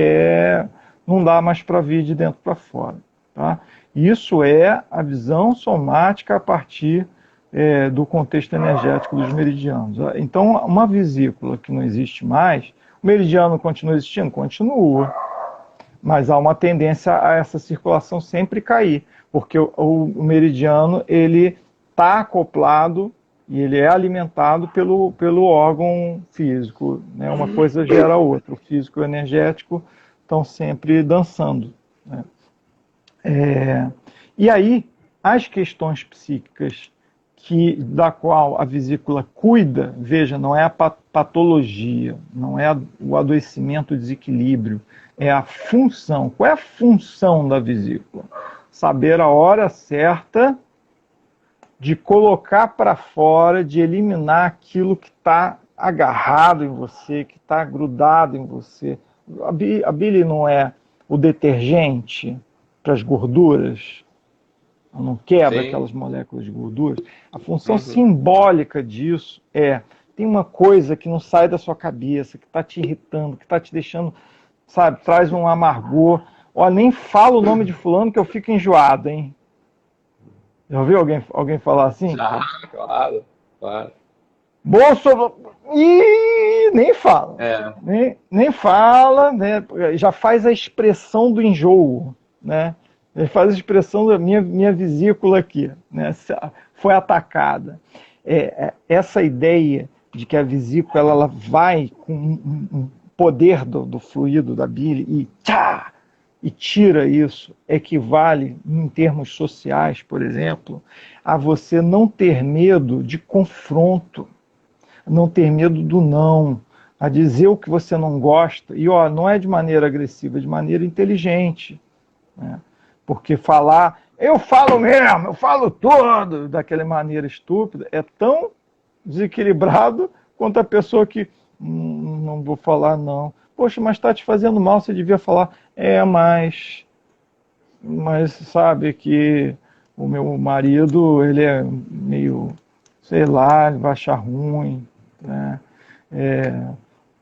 não dá mais para vir de dentro para fora. Tá? Isso é a visão somática a partir do contexto energético dos meridianos. Então, uma vesícula que não existe mais, o meridiano continua existindo? Continua. Mas há uma tendência a essa circulação sempre cair, porque o meridiano ele está acoplado e ele é alimentado pelo órgão físico, né? Uma coisa gera a outra, o físico e o energético estão sempre dançando, né? E aí, as questões psíquicas da qual a vesícula cuida, veja, não é a patologia, não é o adoecimento, o desequilíbrio, é a função. Qual é a função da vesícula? Saber a hora certa de colocar para fora, de eliminar aquilo que está agarrado em você, que está grudado em você. A bile não é o detergente para as gorduras? Ela não quebra aquelas moléculas de gorduras. A função simbólica disso tem uma coisa que não sai da sua cabeça, que está te irritando, que está te deixando, sabe, traz um amargor. Ó, nem fala o nome de fulano que eu fico enjoado, hein? Já ouviu alguém falar assim? Já, claro. Bolsonaro. Ih, nem fala. Nem fala, né? Já faz a expressão do enjoo, né? Ele faz a expressão da minha vesícula aqui, né? Foi atacada. Essa ideia de que a vesícula ela vai com um poder do fluido da bile e tira isso, equivale, em termos sociais, por exemplo, a você não ter medo de confronto, não ter medo do não, a dizer o que você não gosta, e não é de maneira agressiva, é de maneira inteligente, né? Porque falar, eu falo mesmo, eu falo tudo, daquela maneira estúpida, é tão desequilibrado quanto a pessoa que, não vou falar não. Poxa, mas está te fazendo mal, você devia falar. Mas sabe que o meu marido, ele é meio, sei lá, ele vai achar ruim, né?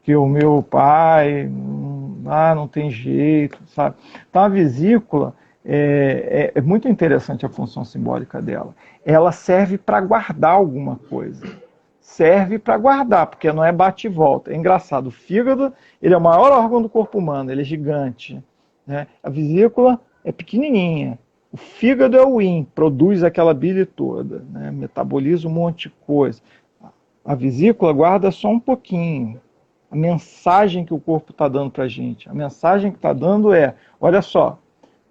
Que o meu pai, não tem jeito, sabe? Então a vesícula, é muito interessante a função simbólica dela. Ela serve para guardar alguma coisa. Serve para guardar, porque não é bate e volta. É engraçado, o fígado, ele é o maior órgão do corpo humano, ele é gigante, né? A vesícula é pequenininha. O fígado é o yin, produz aquela bile toda, né? Metaboliza um monte de coisa. A vesícula guarda só um pouquinho. A mensagem que o corpo está dando para a gente, a mensagem que está dando olha só,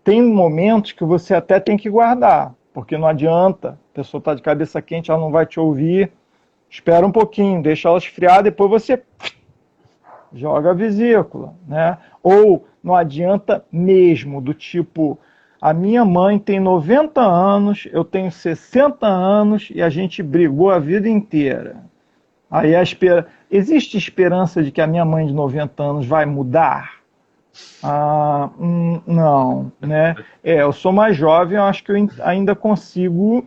tem momentos que você até tem que guardar, porque não adianta, a pessoa está de cabeça quente, ela não vai te ouvir, espera um pouquinho, deixa ela esfriar, depois você joga a vesícula, né? Ou não adianta mesmo, do tipo, a minha mãe tem 90 anos, eu tenho 60 anos e a gente brigou a vida inteira. Aí existe esperança de que a minha mãe de 90 anos vai mudar? Não, né? Eu sou mais jovem, eu acho que eu ainda consigo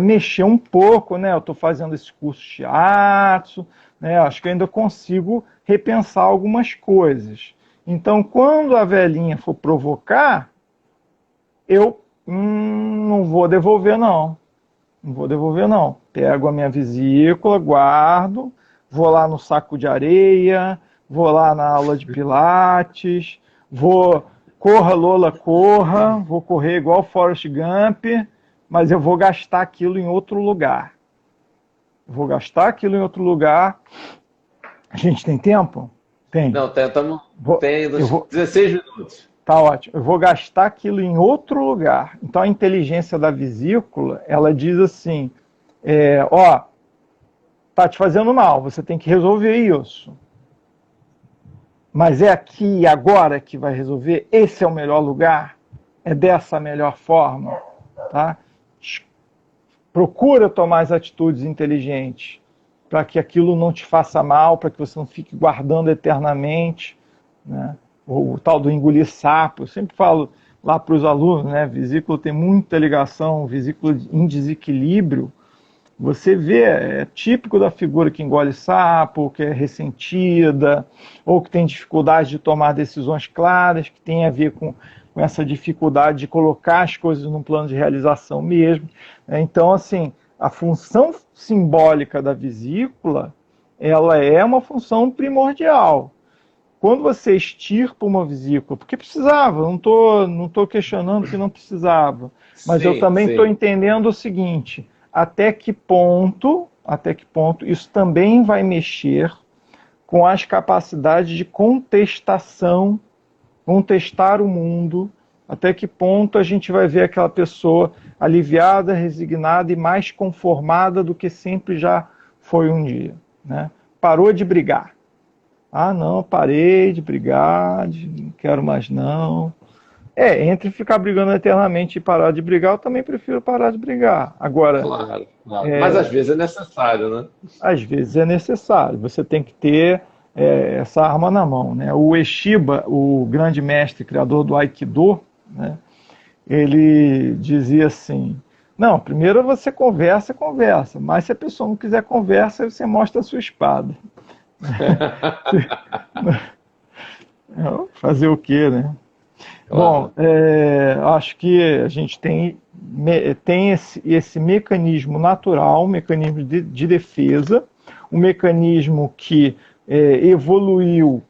mexer um pouco, né? Eu estou fazendo esse curso de shiatsu, né? Acho que eu ainda consigo repensar algumas coisas. Então, quando a velhinha for provocar, eu não vou devolver, não. Não vou devolver, não. Pego a minha vesícula, guardo, vou lá no saco de areia, vou lá na aula de pilates, corra, Lola, corra, vou correr igual o Forrest Gump, mas eu vou gastar aquilo em outro lugar. Vou gastar aquilo em outro lugar. A gente tem tempo? Tem. Não, tem 16 minutos. Tá ótimo. Eu vou gastar aquilo em outro lugar. Então a inteligência da vesícula, ela diz assim, tá te fazendo mal, você tem que resolver isso. Mas é aqui e agora que vai resolver? Esse é o melhor lugar? É dessa melhor forma? Tá? Procura tomar as atitudes inteligentes para que aquilo não te faça mal, para que você não fique guardando eternamente, né? O tal do engolir sapo. Eu sempre falo lá para os alunos, né? Vesícula tem muita ligação, vesícula em desequilíbrio. Você vê, é típico da figura que engole sapo, que é ressentida, ou que tem dificuldade de tomar decisões claras, que tem a ver com essa dificuldade de colocar as coisas num plano de realização mesmo. Então, assim, a função simbólica da vesícula, ela é uma função primordial. Quando você extirpa uma vesícula, porque precisava, não tô questionando que não precisava, mas eu também estou entendendo o seguinte, até que ponto isso também vai mexer com as capacidades de contestação, contestar o mundo, até que ponto a gente vai ver aquela pessoa aliviada, resignada e mais conformada do que sempre já foi um dia, né? Parou de brigar. Ah, não, parei de brigar, não quero mais não. Entre ficar brigando eternamente e parar de brigar, eu também prefiro parar de brigar. Agora, claro. Mas às vezes é necessário, né? Às vezes é necessário. Você tem que ter essa arma na mão, né? O Ueshiba, o grande mestre criador do Aikido, né? Ele dizia assim: não, primeiro você conversa, mas se a pessoa não quiser conversa, você mostra a sua espada. Fazer o quê, né? Claro. Bom, acho que a gente tem esse mecanismo natural, um mecanismo de defesa, um mecanismo que evoluiu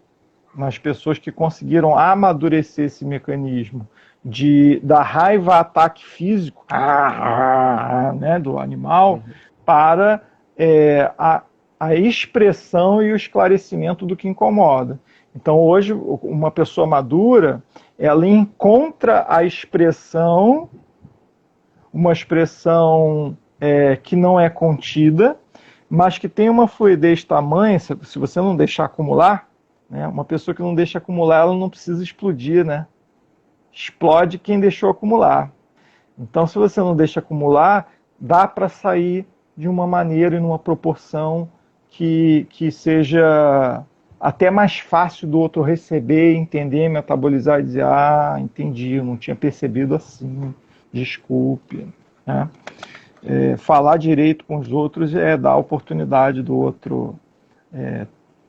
nas pessoas que conseguiram amadurecer esse mecanismo da raiva ataque físico, né, do animal, para a expressão e o esclarecimento do que incomoda. Então, hoje, uma pessoa madura, ela encontra a expressão, uma expressão que não é contida, mas que tem uma fluidez tamanha, se você não deixar acumular, né, uma pessoa que não deixa acumular, ela não precisa explodir, né? Explode quem deixou acumular. Então, se você não deixa acumular, dá para sair de uma maneira e numa proporção que seja até mais fácil do outro receber, entender, metabolizar e dizer: ah, entendi, eu não tinha percebido assim, desculpe. Né? Falar direito com os outros é dar a oportunidade do outro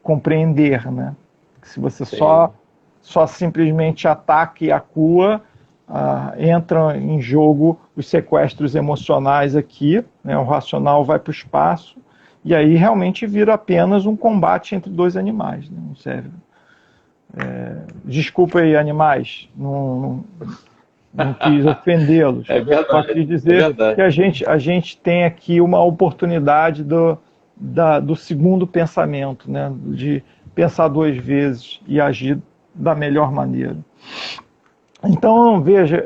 compreender, né? Se você só simplesmente ataca e acua, entra em jogo os sequestros emocionais aqui, né? O racional vai para o espaço, e aí realmente vira apenas um combate entre dois animais, né? Um cérebro. Desculpa aí, animais, não quis ofendê-los. É verdade, só quis dizer que a gente tem aqui uma oportunidade do segundo pensamento, né? De pensar duas vezes e agir da melhor maneira. Então, veja,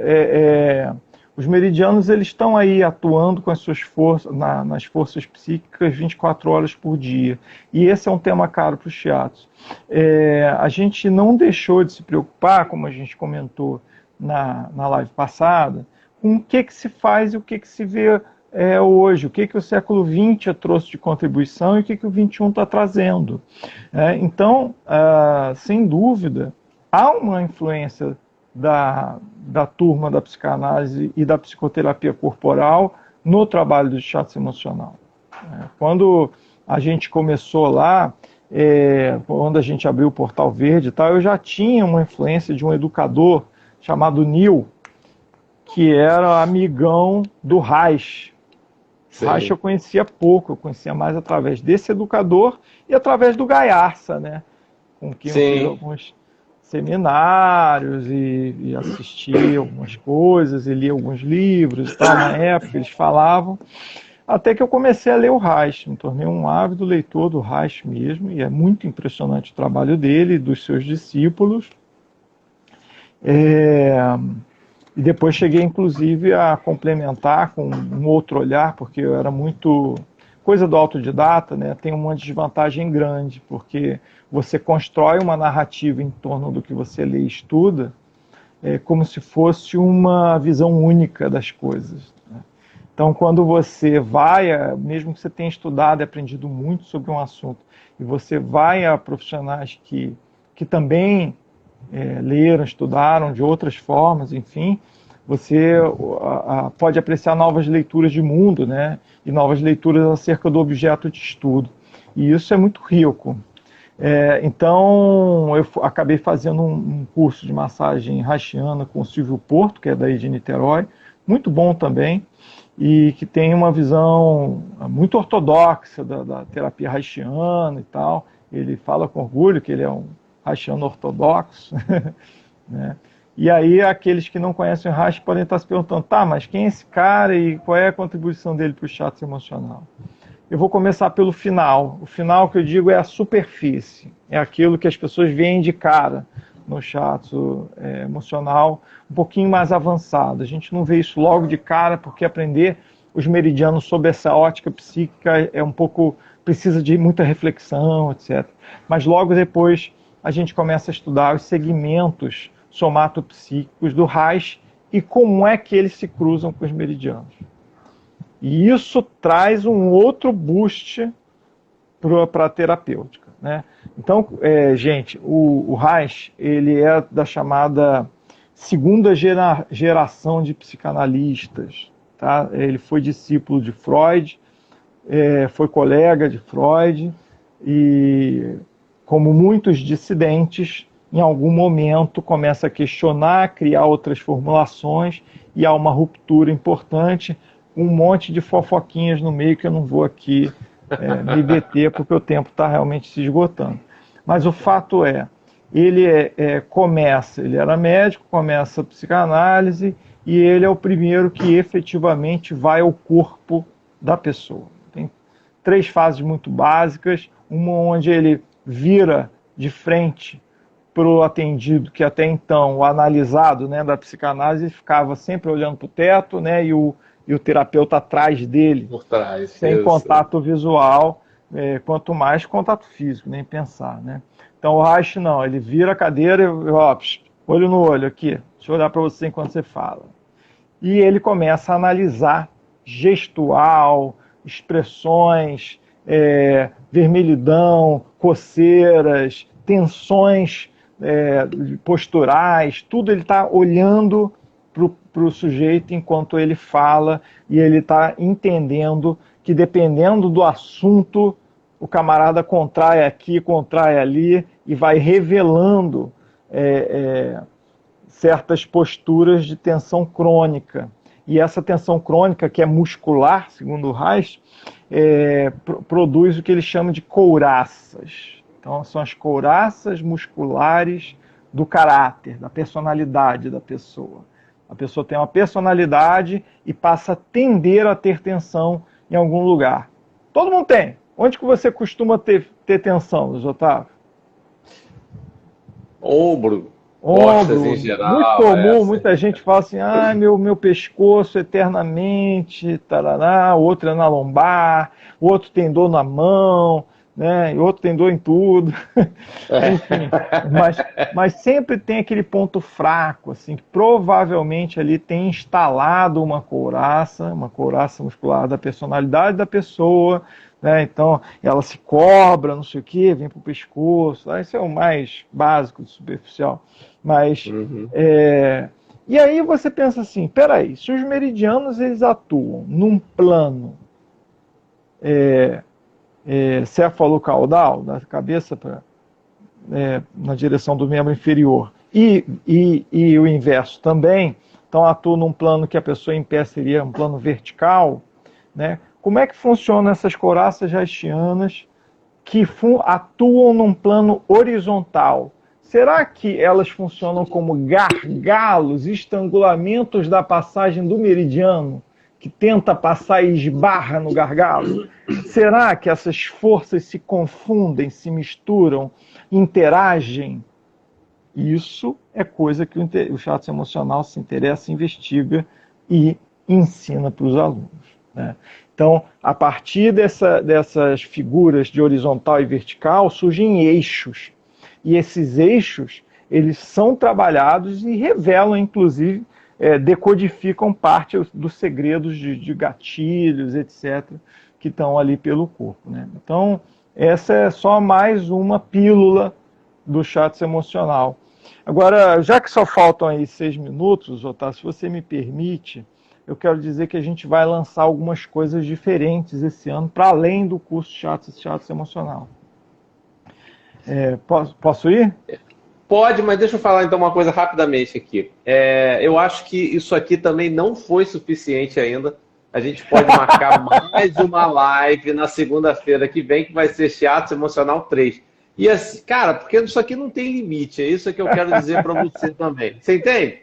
os meridianos eles estão aí atuando com as suas forças, nas forças psíquicas 24 horas por dia. E esse é um tema caro para o shiatsu. A gente não deixou de se preocupar, como a gente comentou na live passada, com o que se faz e o que se vê hoje, o que o século XX trouxe de contribuição e o que o XXI está trazendo. Então, sem dúvida, há uma influência da turma da psicanálise e da psicoterapia corporal no trabalho do shiatsu emocional. Quando a gente começou lá, quando a gente abriu o Portal Verde e tal, eu já tinha uma influência de um educador chamado Neil, que era amigão do Reich. Reich eu conhecia pouco, eu conhecia mais através desse educador e através do Gaiarsa, né? Com quem eu fiz alguns seminários e assisti algumas coisas e li alguns livros e tal. Na época eles falavam, até que eu comecei a ler o Reich, me tornei um ávido leitor do Reich mesmo, e é muito impressionante o trabalho dele e dos seus discípulos. E depois cheguei, inclusive, a complementar com um outro olhar, porque eu era muito... Coisa do autodidata, né, tem uma desvantagem grande, porque você constrói uma narrativa em torno do que você lê e estuda, como se fosse uma visão única das coisas. Né? Então, quando você vai, mesmo que você tenha estudado e aprendido muito sobre um assunto, e você vai a profissionais que também leram, estudaram de outras formas, enfim, você pode apreciar novas leituras de mundo, né? E novas leituras acerca do objeto de estudo. E isso é muito rico. Então, eu acabei fazendo um curso de massagem reichiana com o Silvio Porto, que é daí de Niterói, muito bom também. e que tem uma visão muito ortodoxa da terapia haitiana e tal. Ele fala com orgulho que ele é um haitiano ortodoxo, né? E aí aqueles que não conhecem o Reich podem estar se perguntando, tá, mas quem é esse cara e qual é a contribuição dele para o shiatsu emocional? Eu vou começar pelo final. O final que eu digo é a superfície, é aquilo que as pessoas veem de cara no shiatsu emocional, um pouquinho mais avançado. A gente não vê isso logo de cara, porque aprender os meridianos sob essa ótica psíquica é um pouco, precisa de muita reflexão, etc. Mas logo depois a gente começa a estudar os segmentos somatopsíquicos do Reich e como é que eles se cruzam com os meridianos. E isso traz um outro boost para a terapêutica, né? Então, gente, o Reich, ele é da chamada segunda geração de psicanalistas, tá? Ele foi discípulo de Freud, foi colega de Freud e, como muitos dissidentes, em algum momento começa a questionar, criar outras formulações e há uma ruptura importante, um monte de fofoquinhas no meio que eu não vou aqui me deter porque o tempo está realmente se esgotando. Mas o fato ele ele era médico, começa a psicanálise e ele é o primeiro que efetivamente vai ao corpo da pessoa. Tem 3 fases muito básicas, uma onde ele vira de frente para o atendido, que até então, o analisado, né, da psicanálise, ficava sempre olhando para o teto, né, e o terapeuta atrás dele, por trás, sem isso. Contato visual, quanto mais contato físico, nem pensar, né? Então o Reich não, ele vira a cadeira e olho no olho aqui, deixa eu olhar para você enquanto você fala. E ele começa a analisar gestual, expressões, vermelhidão, coceiras, tensões posturais, tudo ele está olhando para o sujeito enquanto ele fala e ele está entendendo que dependendo do assunto o camarada contrai aqui, contrai ali e vai revelando certas posturas de tensão crônica. E essa tensão crônica, que é muscular, segundo o Reich, produz o que ele chama de couraças. Então, são as couraças musculares do caráter, da personalidade da pessoa. A pessoa tem uma personalidade e passa a tender a ter tensão em algum lugar. Todo mundo tem. Onde que você costuma ter tensão, Luiz Otávio? Ombro, costas em geral. Muito comum, muita gente fala assim, meu pescoço eternamente, tarará, o outro é na lombar, o outro tem dor na mão, né? E outro tem dor em tudo. Enfim, mas sempre tem aquele ponto fraco, assim, que provavelmente ali tem instalado uma couraça muscular da personalidade da pessoa, né? Então ela se cobra, não sei o que, vem para o pescoço, isso é o mais básico, superficial. Mas e aí você pensa assim, peraí, se os meridianos eles atuam num plano céfalo-caudal, da cabeça na direção do membro inferior, e o inverso também, então atua num plano que a pessoa em pé seria um plano vertical, né? Como é que funcionam essas couraças reichianas que atuam num plano horizontal? Será que elas funcionam como gargalos, estrangulamentos da passagem do meridiano, que tenta passar e esbarra no gargalo? Será que essas forças se confundem, se misturam, interagem? Isso é coisa que o shiatsu emocional se interessa, investiga e ensina para os alunos, né? Então, a partir dessas figuras de horizontal e vertical, surgem eixos. E esses eixos, eles são trabalhados e revelam, inclusive, decodificam parte dos segredos de gatilhos, etc., que estão ali pelo corpo, né? Então, essa é só mais uma pílula do shiatsu emocional. Agora, já que só faltam aí 6 minutos, Otávio, se você me permite, eu quero dizer que a gente vai lançar algumas coisas diferentes esse ano, para além do curso shiatsu emocional. Posso ir? Pode, mas deixa eu falar então uma coisa rapidamente aqui. Eu acho que isso aqui também não foi suficiente ainda a gente pode marcar mais uma live na segunda-feira que vem, que vai ser Shiatsu Emocional 3. E assim, cara, porque isso aqui não tem limite, é isso que eu quero dizer para você também. Você entende?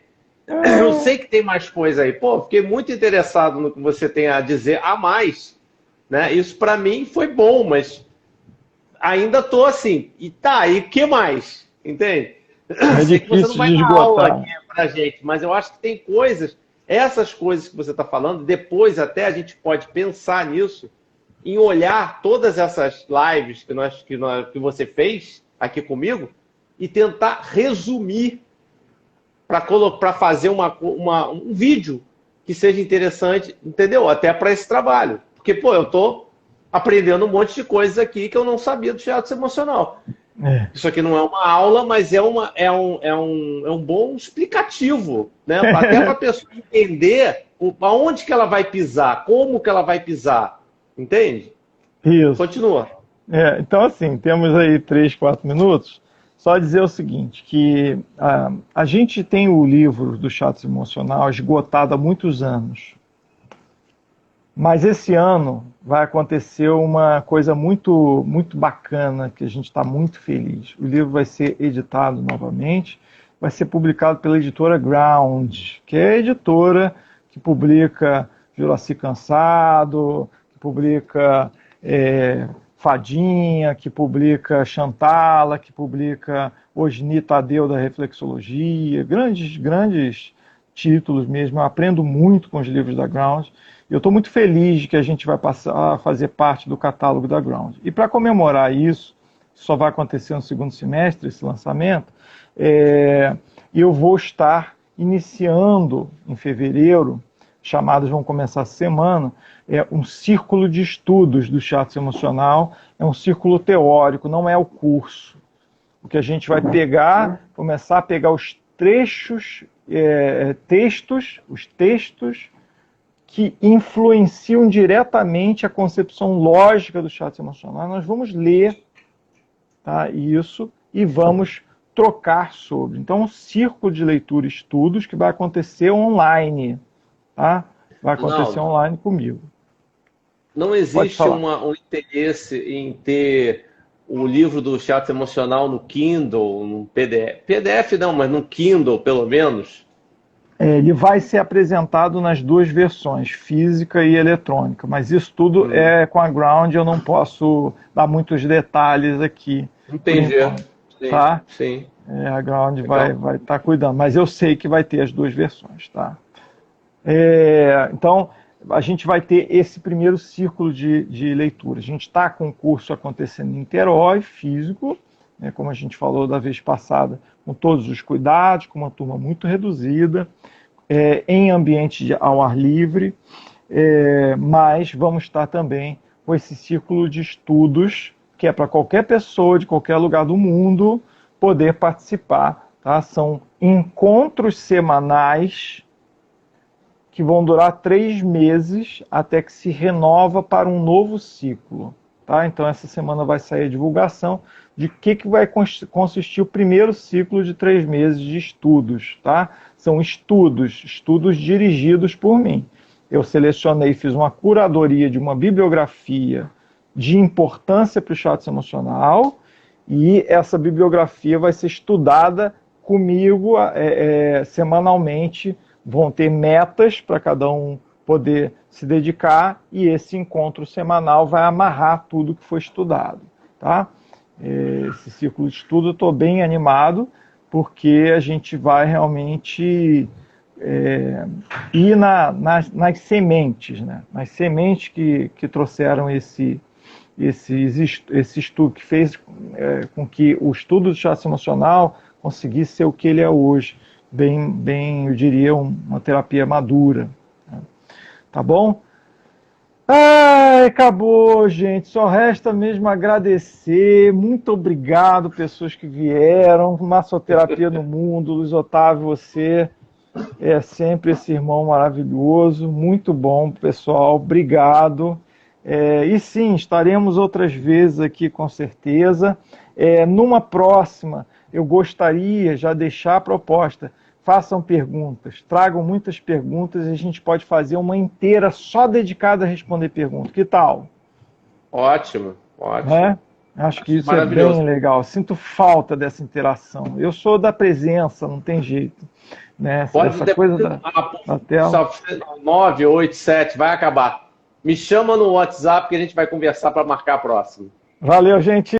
Eu sei que tem mais coisa aí. Pô, fiquei muito interessado no que você tem a dizer a mais, né? Isso para mim foi bom, mas ainda tô assim. E tá, e o que mais? Entende? É Sei que você não difícil vai de dar aula esgotar. aqui pra gente, mas eu acho que tem coisas, essas coisas que você está falando, depois até a gente pode pensar nisso, em olhar todas essas lives que você fez aqui comigo e tentar resumir para fazer um vídeo que seja interessante, entendeu? Até para esse trabalho. Porque, pô, eu tô aprendendo um monte de coisas aqui que eu não sabia do teatro emocional. É. Isso aqui não é uma aula, mas é um bom explicativo, né? Até para a pessoa entender aonde que ela vai pisar, como que ela vai pisar. Entende? Isso. Continua. Então, assim, temos aí 3, 4 minutos. Só dizer o seguinte, que a gente tem o livro do Shiatsu Emocional esgotado há muitos anos. Mas esse ano vai acontecer uma coisa muito, muito bacana, que a gente está muito feliz. O livro vai ser editado novamente, vai ser publicado pela editora Ground, que é a editora que publica Juraci Cansado, que publica Fadinha, que publica Chantala, que publica Osni Tadeu da Reflexologia, grandes títulos mesmo. Eu aprendo muito com os livros da Ground. Eu estou muito feliz de que a gente vai passar a fazer parte do catálogo da Ground. E para comemorar isso, só vai acontecer no segundo semestre, esse lançamento, eu vou estar iniciando em fevereiro, chamadas vão começar essa semana, um círculo de estudos do Shiatsu Emocional, é um círculo teórico, não é o curso. O que a gente vai começar a pegar os textos que influenciam diretamente a concepção lógica do Shiatsu Emocional. Nós vamos ler, tá, isso e vamos trocar sobre. Então, um círculo de leitura e estudos que vai acontecer online. Tá? Vai acontecer online comigo. Não existe um interesse em ter o livro do Shiatsu Emocional no Kindle, no PDF? PDF não, mas no Kindle, pelo menos? Ele vai ser apresentado nas duas versões, física e eletrônica, mas isso tudo é com a Ground, eu não posso dar muitos detalhes aqui. Entendi. Sim, tá? Sim. A Ground vai estar cuidando, mas eu sei que vai ter as duas versões, tá? Então, a gente vai ter esse primeiro círculo de leitura. A gente está com o curso acontecendo em Niterói, físico, né, como a gente falou da vez passada, com todos os cuidados, com uma turma muito reduzida, em ambiente ao ar livre, mas vamos estar também com esse círculo de estudos, que é para qualquer pessoa de qualquer lugar do mundo poder participar. Tá? São encontros semanais que vão durar 3 meses até que se renova para um novo ciclo. Tá? Então, essa semana vai sair a divulgação de que vai consistir o primeiro ciclo de 3 meses de estudos. Tá? São estudos dirigidos por mim. Eu selecionei, fiz uma curadoria de uma bibliografia de importância para o Shiatsu Emocional, e essa bibliografia vai ser estudada comigo semanalmente. Vão ter metas para cada um poder se dedicar, e esse encontro semanal vai amarrar tudo que foi estudado. Tá? Esse ciclo de estudo eu estou bem animado, porque a gente vai realmente ir nas sementes, né? Nas sementes que trouxeram esse estudo, que fez com que o estudo do Shiatsu Emocional conseguisse ser o que ele é hoje. Bem, eu diria, uma terapia madura. Tá bom? Acabou, gente. Só resta mesmo agradecer. Muito obrigado, pessoas que vieram. Massoterapia no Mundo. Luiz Otávio, você é sempre esse irmão maravilhoso. Muito bom, pessoal. Obrigado. E sim, estaremos outras vezes aqui, com certeza. Numa próxima, eu gostaria já deixar a proposta, façam perguntas, tragam muitas perguntas e a gente pode fazer uma inteira só dedicada a responder perguntas. Que tal? Ótimo, ótimo. Né? Acho que isso é bem legal. Sinto falta dessa interação. Eu sou da presença, não tem jeito. Né? Pode essa coisa da tela. 987, vai acabar. Me chama no WhatsApp que a gente vai conversar para marcar a próxima. Valeu, gente.